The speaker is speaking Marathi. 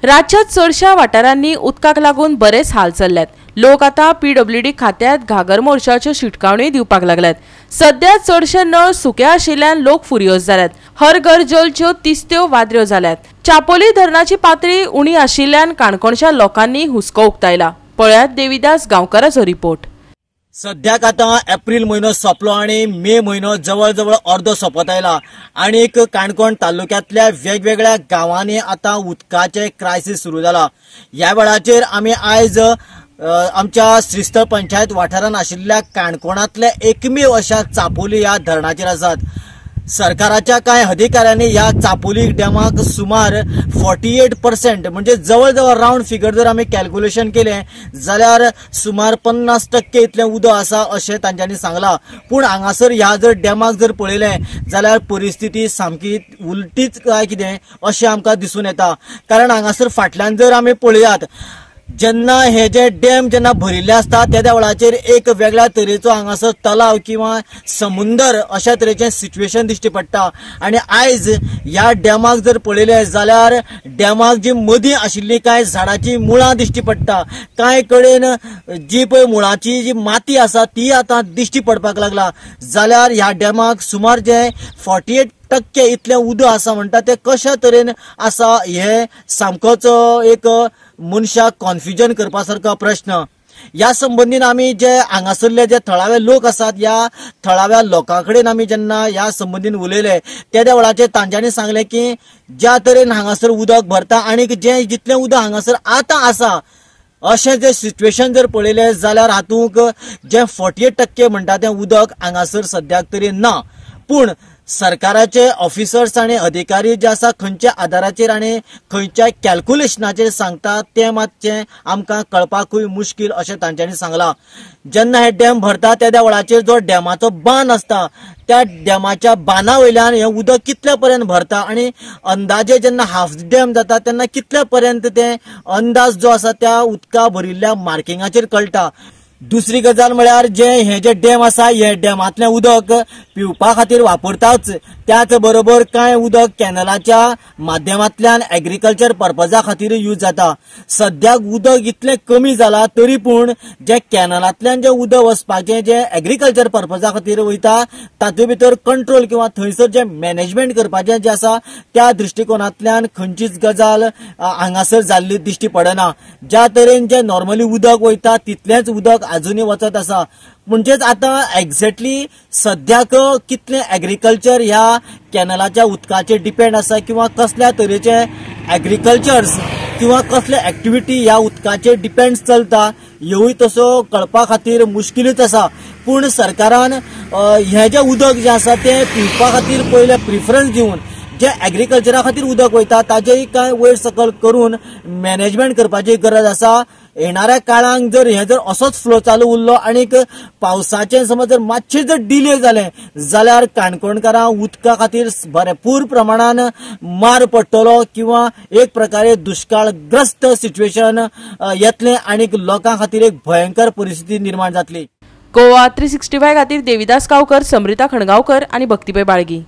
राज्यात चडशा वाठारांनी उदकाक लागून बरेच हाल चल्ल्यात। लोक आता पीडब्ल्यूडी खात्यात घागर मोर्चाच्यो शिटकावण्यो दिवपाक लागल्यात। सध्या चडशे नळ सुके आशिल्ल्यान लोक फुरियोज जाल्यात। हर घर जलच्यो तिस्त्यो वाद्र्यो जाल्यात। चापोली धरणाची पातळी उणी आशिल्ल्यान काणकोणच्या लोकांनी हुस्को उक्तायला। पळयात देविदास गांवकाराचो रिपोर्ट। सद्याक आता एप्रिल महिनो सोंपलो आणि मे महिनो जवळ जवळ अर्दो सोंपत आयला आणि काणकोण तालुक्यातल्या वेगवेगळ्या गावांनी आता उदकाचे क्रायसिस सुरू जाला। ह्या वेळाचेर आमी आयज आमच्या श्रीस्थळ पंचायत वाठारांत आशिल्ल्या काणकोणातल्या एकमेव अशा चापोली ह्या धरणाचेर आसात। सरकाराच्या कांय अधिकाऱ्यांनी ह्या चापोली डॅमाक सुमार 48% म्हणजे जवळ जवळ राउंड फिगर जर आमी कॅल्क्युलेशन केले जाल्यार सुमार 50% इतलें उदक आसा अशें तांच्यांनी सांगला। पूण हांगासर ह्या जर डॅमाक जर पळयलें जाल्यार परिस्थिती सामकी उलटीच काय कितें अशें आमकां दिसून येता। कारण हांगासर फाटल्यान जर आमी पळयात जेन्ना हे जे डॅम जेन्ना भरिल्ले असता त्या वेळाचेर एक वेगळ्या तरेचो हांगासर तलाव किंवा समुंदर अशा तरेचें सिच्युएशन दिश्टी पडटा। आणि आयज ह्या डॅमाक जर पळयलें जाल्यार डॅमाक जी मदीं आशिल्ली कांय झाडाची मुळां दिश्टी पडटा। कांय कडेन जी पळय मुळाची जी माती आसा ती आतां दिश्टी पडपाक लागला। जाल्यार ह्या डॅमाक सुमार जे 48% इतलें उदक आसा म्हणटा ते कशा तरेन आसा हे सामकोच एक मनशाक कन्फ्युजन करपासारको प्रश्न। या संबंधीन आमी जे हांगासरले जे थळावे लोक आसात या थळाव्या लोकां कडेन आमी जेन्ना ह्या संबंधीन उलयले त्या वेळाचेर तांच्यांनी सांगले की ज्या तरेन हांगासर उदक भरता आणि जे जितलें उदक हांगासर आतां आसा अशें जे सिच्युएशन जर पळयलें जाल्यार हातूंक जे 48% म्हणटा तें उदक हांगासर सद्याक तरी ना। पूण सरकाराचे ऑफिसर्स आणि अधिकारी जे आसा खंयच्या आधाराचेर आणि खंयच्या कॅल्क्युलेशनाचेर सांगतात ते मातशें आमकां कळपाकूय मुश्कील अशें तांच्यांनी सांगला। जेन्ना हे डॅम भरता त्या वेळाचेर जो डॅमाचो बांद असता त्या डॅमाच्या बाना वयल्यान हे उदक कितल्या पर्यंत भरता आणि अंदाजे जेन्ना हाफ डॅम जाता तेन्ना कितल्या पर्यंत ते अंदाज जो आसा त्या उदका भरिल्ल्या मार्किंगाचेर कळटा। दुसरी गजाल म्हळ्यार हे जे डॅम आसा हे डॅमांतलें उदक पिवपा खातीर वापरताच त्याच बरोबर कांय उदक कॅनलाच्या माध्यमांतल्यान एग्रीकल्चर पर्पजा खातीर यूज जाता। सद्याक उदक इतलें कमी जाला तरी पूण जे कॅनलांतल्यान जे उदक वचपाचें जे एग्रीकल्चर पर्पजा खातीर वयता तातूंत भितर कंट्रोल किंवा थंयसर जे मॅनेजमेंट करपाचें जे आसा त्या दृश्टिकोनांतल्यान खंयचीच गजाल हांगासर जाल्ली दिश्टी पडना। ज्या तरेन जे नॉर्मली उदक वयता तितलेंच उदक अजूनही वचत आसा। म्हणजेच आता एक्झॅक्टली सद्याक कितले एग्रीकल्चर ह्या कॅनलाच्या उदकाचेर डिपेंड आसा किंवा कसल्या तरेचे एग्रीकल्चर्स किंवा कसले एक्टिविटी ह्या उदकाचेर डिपेंड चलता हेवूय तसो कळपा खातीर मुश्किलूच आसा। पूण सरकारान हे जे उदक जे आसा ते पिवपा खातीर पयले प्रिफरन्स दिवन जे एग्रीकल्चरा खातीर उदक वयता ताजेय कांय वयर सकल करून मॅनेजमेंट करपाची गरज आसा। येणाऱ्या काळांत जर हे जर असोच फ्लो चालू उरलो आणि पावसाचे समज जर मातशें जर डिले जालें जाल्यार काणकोणकारां उदका खातीर भरपूर प्रमाणान मार पडटलो किंवा एक प्रकारे दुष्काळग्रस्त सिच्युएशन येतलें आणि लोकां खातीर एक भयंकर परिस्थिती निर्माण जातली। गोवा 365 खातीर देविदास गांवकर, समृता खणगांवकर आणि भक्तीपै बाळगी।